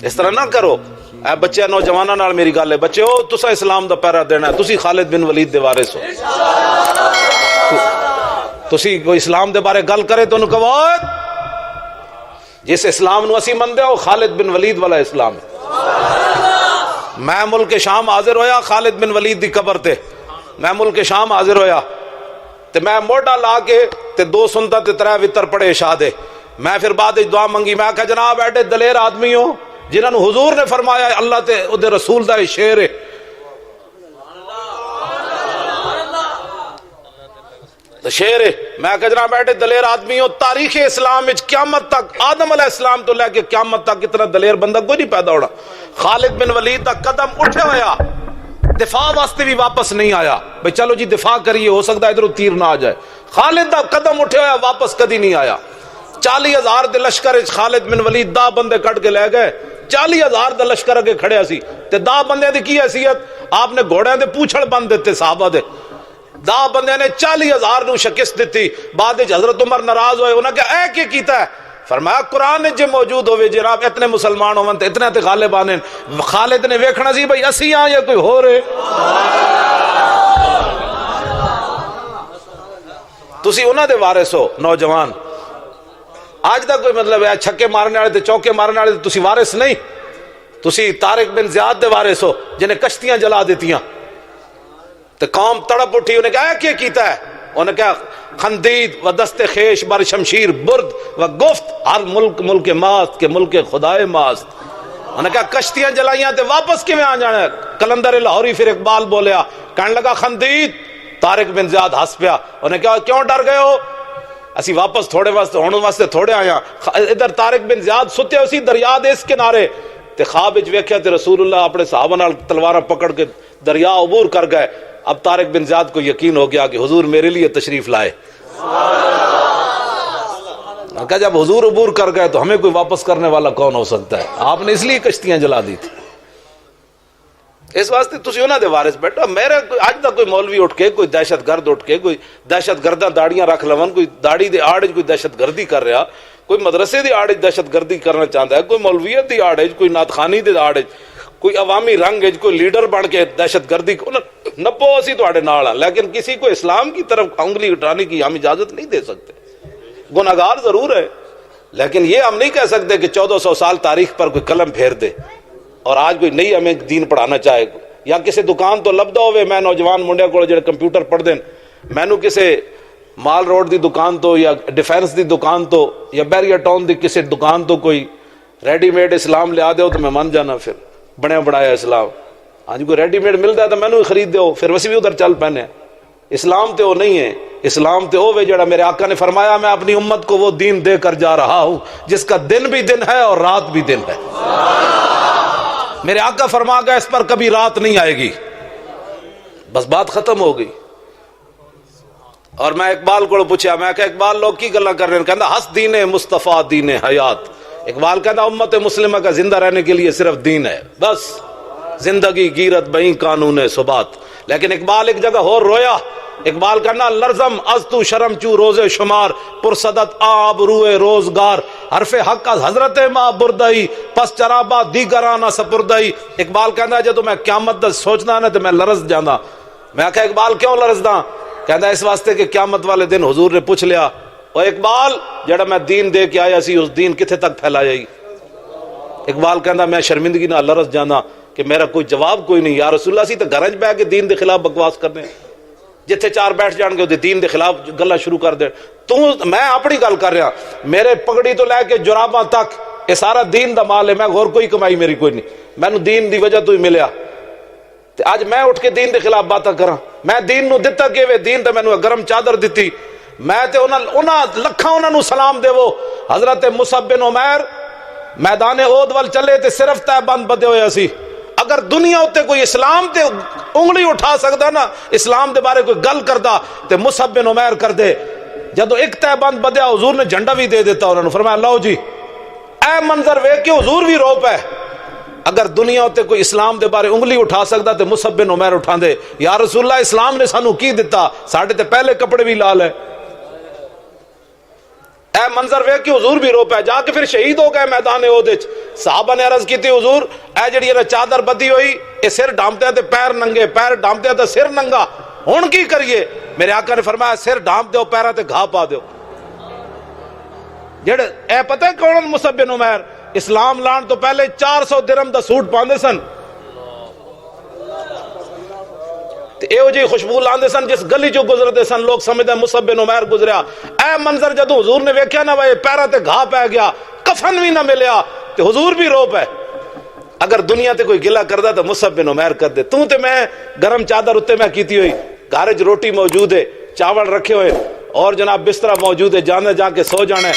اس طرح نہ کرو. اے بچے نوجواناں نال میری گل ہے, بچے ہو تسا اسلام دا پہرا دینا ہے, تسی خالد بن ولید دے وارث ہو. تسی کوئی اسلام دے بارے گل کرے تو انہوں کہو جس اسلام نو اسی مندے ہو خالد بن ولید والا اسلام ہے. میں ملک شام حاضر ہویا خالد بن ولید دی قبر تے, میں ملک شام حاضر ہویا تے میں موڈا لا کے تے 2 سنت تے 3 وتر پڑھے عشاء دے. میں پھر بعد دعا منگی, میں کہا جناب ایڈے دلیر آدمی ہو جنہاں نو حضور نے فرمایا اللہ تے او دے رسول دا شعر ہے, شعر ہے. میں کہا جناب ایڈے دلیر آدمی ہو, تاریخ اسلام وچ قیامت تک آدم علیہ السلام تو لے کے قیامت تک اتنا دلیر بندہ کوئی نہیں پیدا ہونا. خالد بن ولید دا قدم اٹھے ہویا, دفاع واسطے بھی واپس نہیں آیا بھئی چلو جی دفاع کریے, ہو سکتا ہے ادھر تیر نہ آ جائے. خالد دا قدم اٹھے ہویا واپس کدی نہیں آیا. 40,000 دے لشکر خالد بن ولید 10 بندے کٹ کے لے گئے. 40,000 دا لشکر اگے کھڑیا سی تے 10 بندے دی کی حیثیت, آپ نے گھوڑیاں دے پوچھڑ بند دیتے صحابہ دے. 10 بندے نے 40,000 نو شکست دیتی. بعد حضرت عمر ناراض ہوئے, انہاں کہا اے کی کیتا ہے؟ فرمایا قرآن جے موجود ہوئے جناب اتنے مسلمان ہون تے اتنے تے غالب آنے. خالد نے ویکھنا سی بھئی اسی ہاں یا کوئی ہو رہے. تسی انہاں دے وارث ہو نوجوان. آج دا کوئی مطلب ہے چھکے مارنے والے تے چوکے مارنے والے تسی وارث نہیں, تسی طارق بن زیاد دے وارث ہو جنہیں کشتیاں جلا دیتیاں تے قوم تڑپ اٹھی. انہیں کہا کیا کیتا ہے؟ انہیں کہا خندید و دست خیش بر شمشیر برد و گفت ہر ملک ملک ماست کے ملک خدائے ماست. انہیں کہا کشتیاں جلائیاں تے واپس کیویں آ جانا ہے؟ کلندر لاہوری پھر اقبال بولیا, کہنے لگا خندید. طارق بن زیاد ہنس پیا. انہیں کہا کیوں ڈر گئے ہو؟ اسی واپس تھوڑے واسطے ہونے واسطے تھوڑے آیا. ادھر طارق بن زیاد ستے اسی دریا دے اس کنارے تے خواب وچ ویکھیا تے رسول اللہ اپنے صحابہ نال تلواراں پکڑ کے دریا عبور کر گئے. اب طارق بن زیاد کو یقین ہو گیا کہ حضور میرے لیے تشریف لائے. کہا جب حضور عبور کر گئے تو ہمیں کوئی واپس کرنے والا کون ہو سکتا ہے؟ آپ نے اس لیے کشتیاں جلا دی تھی. اس واسطے تسی انہاں دے وارث بیٹھو. میرے اج تک کوئی مولوی اٹھ کے کوئی دہشت گرد اٹھ کے کوئی دہشت گرداں داڑیاں رکھ لون, کوئی داڑھی دے آڑ کوئی دہشت گردی کر رہا, کوئی مدرسے دی آڑ دہشت گردی کرنا چاہتا ہے, کوئی مولویت دی آڑ کوئی نعت خوانی دی آڑ کوئی عوامی رنگ کوئی لیڈر بن کے دہشت گردی نپو اسی تواڈے نال ہاں, لیکن کسی کو اسلام کی طرف انگلی اٹھانے کی ہم اجازت نہیں دے سکتے. گناہگار ضرور ہے لیکن یہ ہم نہیں کہہ سکتے کہ 1400 سال تاریخ پر کوئی قلم پھیر دے اور آج کوئی نئی ہمیں دین پڑھانا چاہے. یا کسی دکان تو لبدا ہوئے, میں نوجوان منڈے کو جڑے کمپیوٹر پڑھ دین, مینو کسی مال روڈ دی دکان تو یا ڈیفینس دی دکان تو یا بیریا ٹاؤن دی کسی دکان تو کوئی ریڈی میڈ اسلام لیا دو تو میں مان جانا پھر بنیا بڑھایا اسلام. ہاں جی کوئی ریڈی میڈ ملتا ہے تو مینو خرید دو, پھر ویسے بھی ادھر چل پہنے. اسلام تے وہ نہیں ہے. اسلام تے وہ جڑا میرے آقا نے فرمایا میں اپنی امت کو وہ دین دے کر جا رہا ہوں جس کا دن بھی دن ہے اور رات بھی دن ہے. میرے آقا فرما گیا اس پر کبھی رات نہیں آئے گی, بس بات ختم ہو گئی. اور میں اقبال کو پوچھا, میں کہ اقبال لوگ کی گلا کر رہے ہیں؟ کہنا ہس دین مصطفیٰ دین حیات. اقبال کہنا امت مسلمہ کا زندہ رہنے کے لیے صرف دین ہے, بس زندگی گیرت بہیں قانون ثبات. لیکن اقبال ایک جگہ اور رویا. اقبال کہنا لرزم از تو شرم چو روز شمار پرصدت آب روئے روزگار حرف حق از حضرت ماں بردائی پس چرابا دیگرانا سپردائی. اقبال کہنا جب میں قیامت دا سوچنا نا تو میں لرز جانا. میں کہا اقبال کیوں لرزدا؟ کہنا اس واسطے کہ قیامت والے دن حضور نے پوچھ لیا او اقبال جڑا میں دین دے کے آیا سی اس دین کتھے تک پھیلایا ہی؟ اقبال کہنا میں شرمندگی نہ لرز جانا کہ میرا کوئی جواب کوئی نہیں. یا رسول اللہ سی تو گھر بہ کے دین دے خلاف بکواس کرنے, جتھے 4 بیٹھ جان گے دین دے خلاف گلا شروع کر دے. میں اپنی گل کر رہا, میرے پگڑی تو لے کے جراباں تک یہ سارا دین دا مال ہے. میں اور کوئی کمائی میری کوئی نہیں, مینو دین دی وجہ تو ہی ملیا. اج میں اٹھ کے دین دے خلاف باتاں کراں؟ میں دین نو دتا کیویں؟ دین تے مینوں گرم چادر دتی. میں تے انہاں لکھاں انہاں نو سلام دیو. حضرت مصعب بن عمیر میدان احد ول چلے تے صرف تہ بند بدے ہویا سی. اگر دنیا اتے کوئی اسلام تے انگلی اٹھا سکتا نا, اسلام دے بارے کوئی گل کردا تے مصعب بن عمیر کر دے. جدو ایک تہ بند بدیا حضور نے جھنڈا بھی دے دیتا انہوں نے, فرمایا لو جی اے منظر ویکھ کے حضور بھی رو پے. اگر دنیا اتے کوئی اسلام دے بارے انگلی اٹھا سکتا تے مصعب بن عمیر اٹھا دے. یا رسول اللہ اسلام نے سانو کی دتا؟ ساڈے تے پہلے کپڑے بھی لال ہے. اے منظر ویکھ کے حضور بھی رو پیا، جا کے پھر شہید ہو گئے میدان احد وچ۔ صحابہ نے عرض کی تھی حضور اے جڑی ہے چادر بدی ہوئی، اے سر ڈھانپتے ہیں تے پیر ننگے، پیر ڈھانپتے ہیں تے سر ننگا، ہن کی کریے؟ میرے آقا نے فرمایا سر ڈھانپ دیو، پیراں تے گھا پا دیو۔ جڑے اے پتہ ہے کون مصعب بن عمیر؟ اسلام لان تو پہلے 400 درہم دا سوٹ پاندے سن تے ایو جی خوشبو لاندے سن، جس گلی چوں گزرتے سن لوگ سمجھدے مصعب بن عمیر گزریا۔ اے منظر جدوں حضور نے ویکھیا نا وے پیراں تے گھا پے گیا، کفن بھی نہ ملیا تے حضور بھی رو پے۔ اگر دنیا تے کوئی گلا کردا تے مصعب بن عمیر کر دے۔ تو تے میں گرم چادر اتے میں کیتی ہوئی، گھر وچ روٹی موجود ہے، چاول رکھے ہوئے اور جناب بستر موجود ہے، جانا جا کے سو جانا ہے،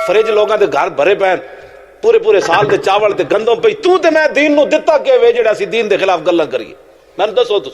فریج لوگاں دے گھر بھرے پے پورے سال دے چاول تے گندم پئی، تو تے میں دین نو دتا کہ وے جڑا سی دین دے خلاف گلاں کریے؟ میں دسو تسی